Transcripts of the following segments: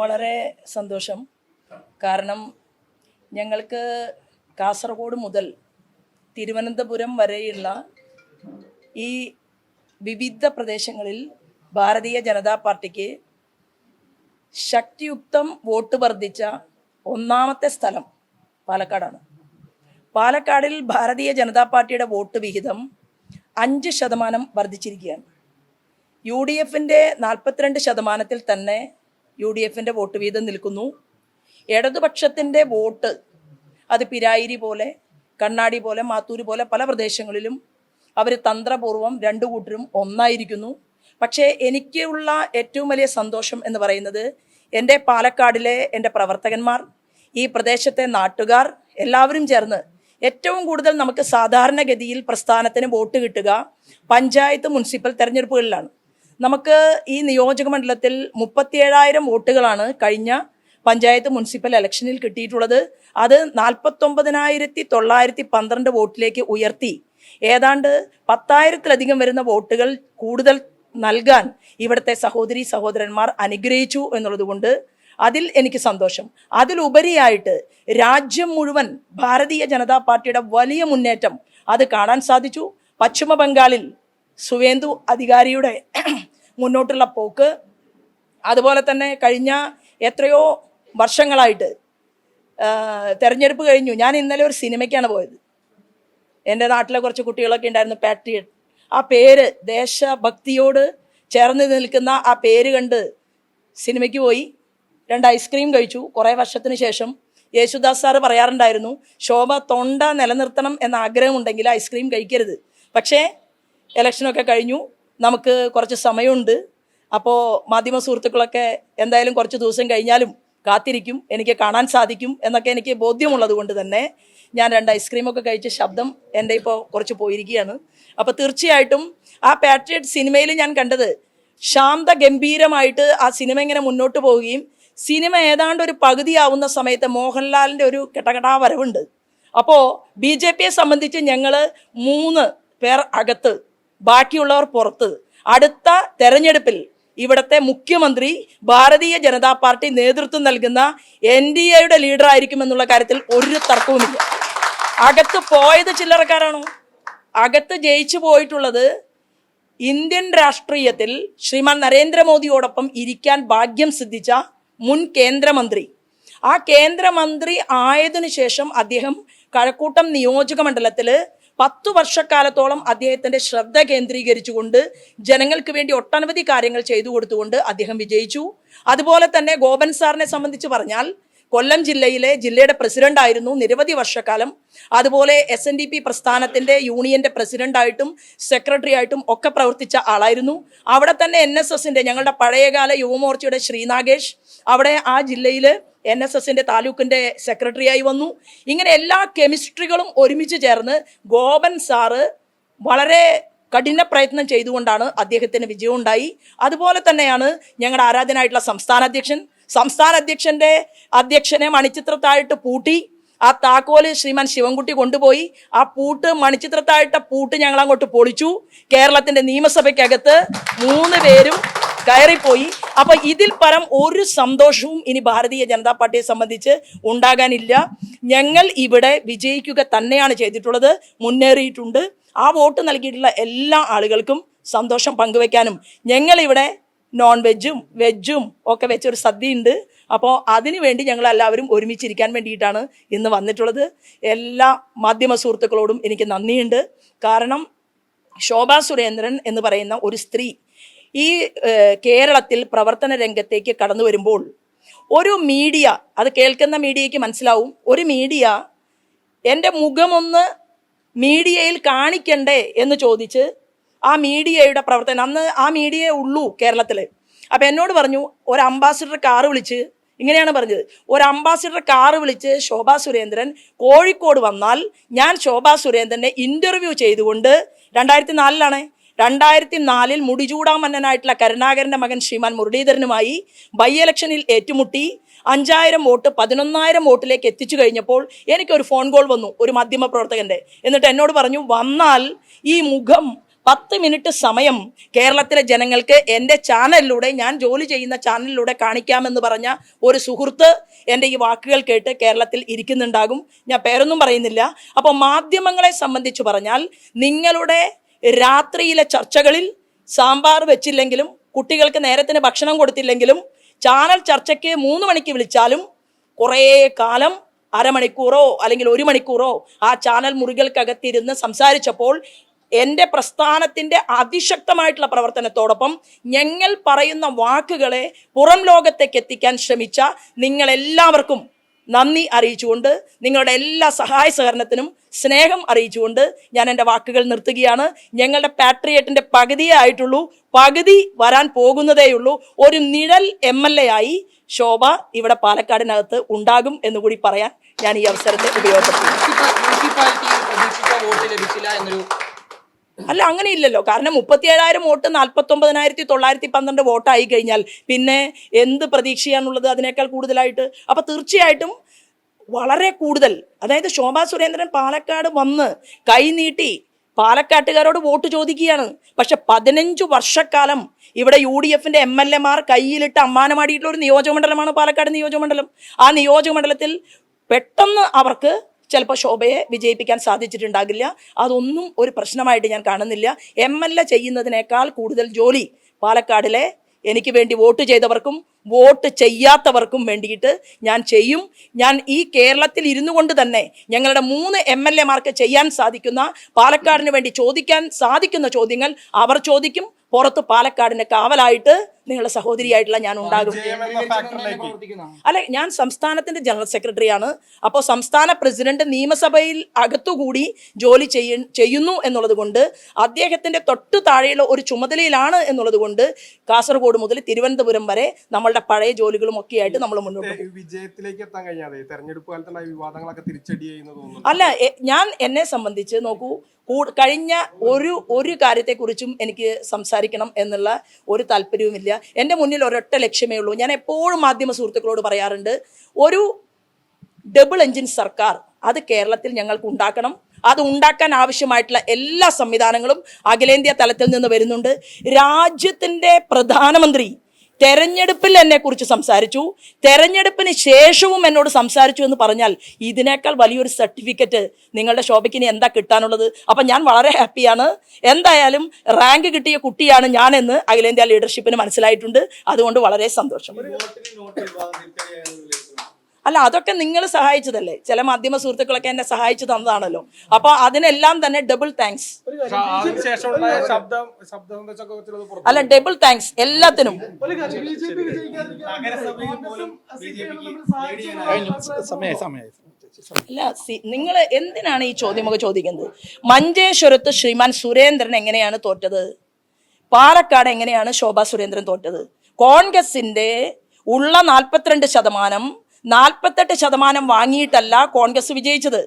വളരെ സന്തോഷം. കാരണം ഞങ്ങൾക്ക് കാസർഗോഡ് മുതൽ തിരുവനന്തപുരം വരെയുള്ള ഈ വിവിധ പ്രദേശങ്ങളിൽ ഭാരതീയ ജനതാ പാർട്ടിക്ക് ശക്തിയുക്തം വോട്ട് വർദ്ധിച്ച ഒന്നാമത്തെ സ്ഥലം പാലക്കാടാണ്. പാലക്കാടിൽ ഭാരതീയ ജനതാ പാർട്ടിയുടെ വോട്ട് വിഹിതം 5% വർദ്ധിച്ചിരിക്കുകയാണ്. UDF 42% തന്നെ UDF വോട്ട് വീതം നിൽക്കുന്നു. ഇടതുപക്ഷത്തിൻ്റെ വോട്ട് അത് പിരായിരി പോലെ, കണ്ണാടി പോലെ, മാത്തൂര് പോലെ പല പ്രദേശങ്ങളിലും അവർ തന്ത്രപൂർവ്വം രണ്ടു കൂട്ടരും ഒന്നായിരിക്കുന്നു. പക്ഷേ എനിക്കുള്ള ഏറ്റവും വലിയ സന്തോഷം എന്ന് പറയുന്നത് എൻ്റെ പാലക്കാടിലെ എൻ്റെ പ്രവർത്തകന്മാർ, ഈ പ്രദേശത്തെ നാട്ടുകാർ എല്ലാവരും ചേർന്ന് ഏറ്റവും കൂടുതൽ നമുക്ക് സാധാരണഗതിയിൽ പ്രസ്ഥാനത്തിന് വോട്ട് കിട്ടുക പഞ്ചായത്ത് മുനിസിപ്പൽ തെരഞ്ഞെടുപ്പുകളിലാണ്. നമുക്ക് ഈ നിയോജക മണ്ഡലത്തിൽ 37,000 വോട്ടുകളാണ് കഴിഞ്ഞ പഞ്ചായത്ത് മുനിസിപ്പൽ ഇലക്ഷനിൽ കിട്ടിയിട്ടുള്ളത്. അത് 49,912 വോട്ടിലേക്ക് ഉയർത്തി ഏതാണ്ട് 10,000-ലധികം വരുന്ന വോട്ടുകൾ കൂടുതൽ നൽകാൻ ഇവിടുത്തെ സഹോദരി സഹോദരന്മാർ അനുഗ്രഹിച്ചു എന്നുള്ളത് കൊണ്ട് അതിൽ എനിക്ക് സന്തോഷം. അതിലുപരിയായിട്ട് രാജ്യം മുഴുവൻ ഭാരതീയ ജനതാ പാർട്ടിയുടെ വലിയ മുന്നേറ്റം അത് കാണാൻ സാധിച്ചു. പശ്ചിമ ബംഗാളിൽ സുവേന്ദു അധികാരിയുടെ മുന്നോട്ടുള്ള പോക്ക്, അതുപോലെ തന്നെ കഴിഞ്ഞ എത്രയോ വർഷങ്ങളായിട്ട് തെരഞ്ഞെടുപ്പ് കഴിഞ്ഞു. ഞാൻ ഇന്നലെ ഒരു സിനിമയ്ക്കാണ് പോയത്. എൻ്റെ നാട്ടിലെ കുറച്ച് കുട്ടികളൊക്കെ ഉണ്ടായിരുന്നു, പാട്രിയറ്റ്. ആ പേര്, ദേശഭക്തിയോട് ചേർന്ന് നിൽക്കുന്ന ആ പേര് കണ്ട് സിനിമയ്ക്ക് പോയി. 2 ഐസ്ക്രീം കഴിച്ചു. കുറേ വർഷത്തിന് ശേഷം യേശുദാസ് സാറ് പറയാറുണ്ടായിരുന്നു, ശോഭ തൊണ്ട നിലനിർത്തണം എന്ന ആഗ്രഹമുണ്ടെങ്കിൽ ഐസ്ക്രീം കഴിക്കരുത്. പക്ഷേ ഇലക്ഷനൊക്കെ കഴിഞ്ഞു, നമുക്ക് കുറച്ച് സമയമുണ്ട്. അപ്പോൾ മാധ്യമ സുഹൃത്തുക്കളൊക്കെ എന്തായാലും കുറച്ച് ദിവസം കഴിഞ്ഞാലും കാത്തിരിക്കും, എനിക്ക് കാണാൻ സാധിക്കും എന്നൊക്കെ എനിക്ക് ബോധ്യമുള്ളത് കൊണ്ട് തന്നെ ഞാൻ 2 ഐസ്ക്രീമൊക്കെ കഴിച്ച് ശബ്ദം എൻ്റെ ഇപ്പോൾ കുറച്ച് പോയിരിക്കുകയാണ്. അപ്പോൾ തീർച്ചയായിട്ടും ആ പാട്രിയറ്റ് സിനിമയിൽ ഞാൻ കണ്ടത് ശാന്ത ഗംഭീരമായിട്ട് ആ സിനിമ ഇങ്ങനെ മുന്നോട്ട് പോവുകയും സിനിമ ഏതാണ്ട് ഒരു പകുതിയാവുന്ന സമയത്ത് മോഹൻലാലിൻ്റെ ഒരു കെട്ടകെട്ടാ വരവുണ്ട്. അപ്പോൾ BJPയെ സംബന്ധിച്ച് ഞങ്ങൾ 3 പേർ അകത്ത്, ബാക്കിയുള്ളവർ പുറത്ത്. അടുത്ത തെരഞ്ഞെടുപ്പിൽ ഇവിടുത്തെ മുഖ്യമന്ത്രി ഭാരതീയ ജനതാ പാർട്ടി നേതൃത്വം നൽകുന്ന NDAയുടെ ലീഡർ ആയിരിക്കുമെന്നുള്ള കാര്യത്തിൽ ഒരു തർക്കവുമില്ല. അകത്ത് പോയത് ചില്ലറക്കാരാണോ? അകത്ത് ജയിച്ചു പോയിട്ടുള്ളത് ഇന്ത്യൻ രാഷ്ട്രീയത്തിൽ ശ്രീമാൻ നരേന്ദ്രമോദിയോടൊപ്പം ഇരിക്കാൻ ഭാഗ്യം സിദ്ധിച്ച മുൻ കേന്ദ്രമന്ത്രി. ആ കേന്ദ്രമന്ത്രി ആയതിനു ശേഷം അദ്ദേഹം കഴക്കൂട്ടം നിയോജക മണ്ഡലത്തിൽ 10 വർഷക്കാലത്തോളം അദ്ദേഹത്തിൻ്റെ ശ്രദ്ധ കേന്ദ്രീകരിച്ചുകൊണ്ട് ജനങ്ങൾക്ക് വേണ്ടി ഒട്ടനവധി കാര്യങ്ങൾ ചെയ്തു കൊടുത്തുകൊണ്ട് അദ്ദേഹം വിജയിച്ചു. അതുപോലെ തന്നെ ഗോപൻ സാറിനെ സംബന്ധിച്ച് പറഞ്ഞാൽ കൊല്ലം ജില്ലയുടെ പ്രസിഡന്റ് ആയിരുന്നു നിരവധി വർഷക്കാലം. അതുപോലെ SNDP പ്രസ്ഥാനത്തിൻ്റെ യൂണിയൻ്റെ പ്രസിഡന്റായിട്ടും സെക്രട്ടറി ആയിട്ടും ഒക്കെ പ്രവർത്തിച്ച ആളായിരുന്നു. അവിടെ തന്നെ NSSൻ്റെ, ഞങ്ങളുടെ പഴയകാല യുവമോർച്ചയുടെ ശ്രീനാഗേഷ് അവിടെ ആ ജില്ലയിൽ NSSൻ്റെ താലൂക്കിൻ്റെ സെക്രട്ടറിയായി വന്നു. ഇങ്ങനെ എല്ലാ കെമിസ്ട്രികളും ഒരുമിച്ച് ചേർന്ന് ഗോപൻ സാറ് വളരെ കഠിന പ്രയത്നം ചെയ്തുകൊണ്ടാണ് അദ്ദേഹത്തിന് വിജയം ഉണ്ടായി. അതുപോലെ തന്നെയാണ് ഞങ്ങളുടെ ആരാധനായിട്ടുള്ള സംസ്ഥാന അധ്യക്ഷനെ മണിച്ചിത്രത്തായിട്ട് പൂട്ടി. ആ താക്കോല് ശ്രീമാൻ ശിവൻകുട്ടി കൊണ്ടുപോയി. ആ പൂട്ട്, മണിച്ചിത്രത്തായിട്ട പൂട്ട് ഞങ്ങൾ അങ്ങോട്ട് പൊളിച്ചു. കേരളത്തിന്റെ നിയമസഭയ്ക്കകത്ത് 3 പേരും കയറിപ്പോയി. അപ്പൊ ഇതിൽ പരം ഒരു സന്തോഷവും ഇനി ഭാരതീയ ജനതാ പാർട്ടിയെ സംബന്ധിച്ച് ഉണ്ടാകാനില്ല. ഞങ്ങൾ ഇവിടെ വിജയിക്കുക തന്നെയാണ് ചെയ്തിട്ടുള്ളത്, മുന്നേറിയിട്ടുണ്ട്. ആ വോട്ട് നൽകിയിട്ടുള്ള എല്ലാ ആളുകൾക്കും സന്തോഷം പങ്കുവെക്കാനും ഞങ്ങളിവിടെ വെജും ഒക്കെ വെച്ചൊരു സദ്യയുണ്ട്. അപ്പോൾ അതിനു വേണ്ടി ഞങ്ങൾ എല്ലാവരും ഒരുമിച്ചിരിക്കാൻ വേണ്ടിയിട്ടാണ് ഇന്ന് വന്നിട്ടുള്ളത്. എല്ലാ മാധ്യമ സുഹൃത്തുക്കളോടും എനിക്ക് നന്ദിയുണ്ട്. കാരണം ശോഭാ സുരേന്ദ്രൻ എന്ന് പറയുന്ന ഒരു സ്ത്രീ ഈ കേരളത്തിൽ പ്രവർത്തന രംഗത്തേക്ക് കടന്നു വരുമ്പോൾ ഒരു മീഡിയ, അത് കേൾക്കുന്ന മീഡിയയ്ക്ക് മനസ്സിലാവും, ഒരു മീഡിയ എൻ്റെ മുഖമൊന്ന് മീഡിയയിൽ കാണിക്കണ്ടേ എന്ന് ചോദിച്ച് ആ മീഡിയയുടെ പ്രവർത്തനം, അന്ന് ആ മീഡിയയെ ഉള്ളൂ കേരളത്തിൽ. അപ്പം എന്നോട് പറഞ്ഞു, ഒരു അംബാസിഡർ കാറ് വിളിച്ച്, ഇങ്ങനെയാണ് പറഞ്ഞത്, ഒരു അംബാസിഡർ കാറ് വിളിച്ച് ശോഭാ സുരേന്ദ്രൻ കോഴിക്കോട് വന്നാൽ ഞാൻ ശോഭാ സുരേന്ദ്രനെ ഇൻ്റർവ്യൂ ചെയ്തുകൊണ്ട് 2004 മുടിചൂടാമന്നനായിട്ടുള്ള കരുണാകരൻ്റെ മകൻ ശ്രീമാൻ മുരളീധരനുമായി ബൈ ഇലക്ഷനിൽ ഏറ്റുമുട്ടി 5,000 വോട്ട് 11,000 വോട്ടിലേക്ക് എത്തിച്ചു കഴിഞ്ഞപ്പോൾ എനിക്കൊരു ഫോൺ കോൾ വന്നു ഒരു മാധ്യമ പ്രവർത്തകൻ്റെ. എന്നിട്ട് എന്നോട് പറഞ്ഞു, വന്നാൽ ഈ മുഖം 10 മിനിറ്റ് സമയം കേരളത്തിലെ ജനങ്ങൾക്ക് എൻ്റെ ചാനലിലൂടെ, ഞാൻ ജോലി ചെയ്യുന്ന ചാനലിലൂടെ കാണിക്കാമെന്ന് പറഞ്ഞ ഒരു സുഹൃത്ത് എൻ്റെ ഈ വാക്കുകൾ കേട്ട് കേരളത്തിൽ ഇരിക്കുന്നുണ്ടാകും. ഞാൻ പേരൊന്നും പറയുന്നില്ല. അപ്പോൾ മാധ്യമങ്ങളെ സംബന്ധിച്ച് പറഞ്ഞാൽ, നിങ്ങളുടെ രാത്രിയിലെ ചർച്ചകളിൽ സാമ്പാർ വെച്ചില്ലെങ്കിലും കുട്ടികൾക്ക് നേരത്തിന് ഭക്ഷണം കൊടുത്തില്ലെങ്കിലും ചാനൽ ചർച്ചയ്ക്ക് 3 മണിക്ക് വിളിച്ചാലും കുറേ കാലം അരമണിക്കൂറോ അല്ലെങ്കിൽ 1 മണിക്കൂറോ ആ ചാനൽ മുറികൾക്കകത്തിരുന്ന് സംസാരിച്ചപ്പോൾ എൻ്റെ പ്രസ്ഥാനത്തിൻ്റെ അതിശക്തമായിട്ടുള്ള പ്രവർത്തനത്തോടൊപ്പം ഞങ്ങൾ പറയുന്ന വാക്കുകളെ പുറം ലോകത്തേക്ക് എത്തിക്കാൻ ശ്രമിച്ച നിങ്ങളെല്ലാവർക്കും നന്ദി അറിയിച്ചുകൊണ്ട്, നിങ്ങളുടെ എല്ലാ സഹായ സഹകരണത്തിനും സ്നേഹം അറിയിച്ചുകൊണ്ട് ഞാൻ എൻ്റെ വാക്കുകൾ നിർത്തുകയാണ്. ഞങ്ങളുടെ പാട്രിയറ്റിൻ്റെ പകുതിയേ ആയിട്ടുള്ളൂ, പകുതി വരാൻ പോകുന്നതേയുള്ളൂ. ഒരു നിഴൽ MLA ആയി ശോഭ ഇവിടെ പാലക്കാടിനകത്ത് ഉണ്ടാകും എന്നുകൂടി പറയാൻ ഞാൻ ഈ അവസരത്തെ ഉപയോഗപ്പെടുത്തുന്നു. അല്ല, അങ്ങനെയില്ലല്ലോ. കാരണം 37,000 വോട്ട് 49,912 വോട്ടായി കഴിഞ്ഞാൽ പിന്നെ എന്ത് പ്രതീക്ഷയാണുള്ളത് അതിനേക്കാൾ കൂടുതലായിട്ട്? അപ്പൊ തീർച്ചയായിട്ടും വളരെ കൂടുതൽ, അതായത് ശോഭാ സുരേന്ദ്രൻ പാലക്കാട് വന്ന് കൈനീട്ടി പാലക്കാട്ടുകാരോട് വോട്ട് ചോദിക്കുകയാണ്. പക്ഷെ 15 വർഷക്കാലം ഇവിടെ UDFന്റെ MLA കയ്യിലിട്ട് അമ്മാനമാടിയിട്ടുള്ള ഒരു നിയോജകമണ്ഡലമാണ് പാലക്കാട് നിയോജകമണ്ഡലം. ആ നിയോജകമണ്ഡലത്തിൽ പെട്ടെന്ന് അവർക്ക് ചിലപ്പോൾ ശോഭയെ വിജയിപ്പിക്കാൻ സാധിച്ചിട്ടുണ്ടാകില്ല. അതൊന്നും ഒരു പ്രശ്നമായിട്ട് ഞാൻ കാണുന്നില്ല. MLA ചെയ്യുന്നതിനേക്കാൾ കൂടുതൽ ജോലി പാലക്കാടിലെ എനിക്ക് വേണ്ടി വോട്ട് ചെയ്തവർക്കും വോട്ട് ചെയ്യാത്തവർക്കും വേണ്ടിയിട്ട് ഞാൻ ചെയ്യും. ഞാൻ ഈ കേരളത്തിൽ ഇരുന്നു കൊണ്ട് തന്നെ ഞങ്ങളുടെ 3 MLA ചെയ്യാൻ സാധിക്കുന്ന, പാലക്കാടിന് വേണ്ടി ചോദിക്കാൻ സാധിക്കുന്ന ചോദ്യങ്ങൾ അവർ ചോദിക്കും. പുറത്ത് പാലക്കാടിന്റെ കാവലായിട്ട് നിങ്ങളുടെ സഹോദരിയായിട്ടുള്ള ഞാൻ ഉണ്ടാകും. അല്ലെ, ഞാൻ സംസ്ഥാനത്തിന്റെ ജനറൽ സെക്രട്ടറിയാണ്. അപ്പോൾ സംസ്ഥാന പ്രസിഡന്റ് നിയമസഭയിൽ അകത്തുകൂടി ജോലി ചെയ്യുന്നു എന്നുള്ളത് കൊണ്ട്, അദ്ദേഹത്തിന്റെ തൊട്ടു താഴെയുള്ള ഒരു ചുമതലയിലാണ് എന്നുള്ളത് കൊണ്ട് കാസർഗോഡ് മുതൽ തിരുവനന്തപുരം വരെ നമ്മളുടെ പഴയ ജോലികളും ഒക്കെ ആയിട്ട് നമ്മൾ മുന്നോട്ട് പോകും. വിജയത്തിലേക്ക് എത്താൻ കഴിയാതെ തെരഞ്ഞെടുപ്പ് കാലത്തുള്ള വിവാദങ്ങളൊക്കെ തിരിച്ചടി ചെയ്യുന്നത് അല്ല, ഞാൻ എന്നെ സംബന്ധിച്ച് നോക്കൂ, കഴിഞ്ഞ ഒരു കാര്യത്തെക്കുറിച്ചും എനിക്ക് സംസാരിക്കണം എന്നുള്ള ഒരു താല്പര്യവുമില്ല. എൻ്റെ മുന്നിൽ ഒരൊറ്റ ലക്ഷ്യമേ ഉള്ളൂ. ഞാൻ എപ്പോഴും മാധ്യമ സുഹൃത്തുക്കളോട് പറയാറുണ്ട്, ഒരു ഡബിൾ എഞ്ചിൻ സർക്കാർ അത് കേരളത്തിൽ ഞങ്ങൾക്ക് ഉണ്ടാക്കണം. അത് ഉണ്ടാക്കാൻ ആവശ്യമായിട്ടുള്ള എല്ലാ സംവിധാനങ്ങളും അഖിലേന്ത്യാ തലത്തിൽ നിന്ന് വരുന്നുണ്ട്. രാജ്യത്തിൻ്റെ പ്രധാനമന്ത്രി തെരഞ്ഞെടുപ്പിൽ എന്നെക്കുറിച്ച് സംസാരിച്ചു, തെരഞ്ഞെടുപ്പിന് ശേഷവും എന്നോട് സംസാരിച്ചു എന്ന് പറഞ്ഞാൽ ഇതിനേക്കാൾ വലിയൊരു സർട്ടിഫിക്കറ്റ് നിങ്ങളുടെ ശോഭയ്ക്ക് ഇനി എന്താ കിട്ടാനുള്ളത്? അപ്പം ഞാൻ വളരെ ഹാപ്പിയാണ്. എന്തായാലും റാങ്ക് കിട്ടിയ കുട്ടിയാണ് ഞാനെന്ന് അഖിലേന്ത്യാ ലീഡർഷിപ്പിന് മനസ്സിലായിട്ടുണ്ട്. അതുകൊണ്ട് വളരെ സന്തോഷം. അല്ല, അതൊക്കെ നിങ്ങൾ സഹായിച്ചതല്ലേ. ചില മാധ്യമ സുഹൃത്തുക്കളൊക്കെ എന്നെ സഹായിച്ചു തന്നതാണല്ലോ. അപ്പൊ അതിനെല്ലാം തന്നെ ഡബിൾ താങ്ക്സ്. അല്ല, ഡബിൾ താങ്ക്സ് എല്ലാത്തിനും. അല്ല, നിങ്ങൾ എന്തിനാണ് ഈ ചോദ്യമൊക്കെ ചോദിക്കുന്നത്? മഞ്ചേശ്വരത്ത് ശ്രീമാൻ സുരേന്ദ്രൻ എങ്ങനെയാണ് തോറ്റത്? പാലക്കാട് എങ്ങനെയാണ് ശോഭാ സുരേന്ദ്രൻ തോറ്റത്? കോൺഗ്രസിന്റെ ഉള്ള 42% 48% വാങ്ങിയിട്ടല്ല കോൺഗ്രസ് വിജയിച്ചത്.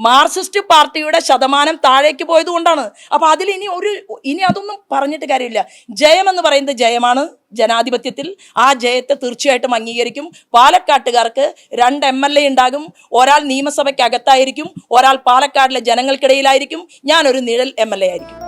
മാർക്സിസ്റ്റ് പാർട്ടിയുടെ ശതമാനം താഴേക്ക് പോയത് കൊണ്ടാണ്. അപ്പൊ അതിൽ ഇനി അതൊന്നും പറഞ്ഞിട്ട് കാര്യമില്ല. ജയമെന്ന് പറയുന്നത് ജയമാണ് ജനാധിപത്യത്തിൽ. ആ ജയത്തെ തീർച്ചയായിട്ടും അംഗീകരിക്കും. പാലക്കാട്ടുകാർക്ക് 2 MLA ഉണ്ടാകും. ഒരാൾ നിയമസഭയ്ക്ക് അകത്തായിരിക്കും, ഒരാൾ പാലക്കാടിലെ ജനങ്ങൾക്കിടയിലായിരിക്കും. ഞാനൊരു നിഴൽ MLA ആയിരിക്കും.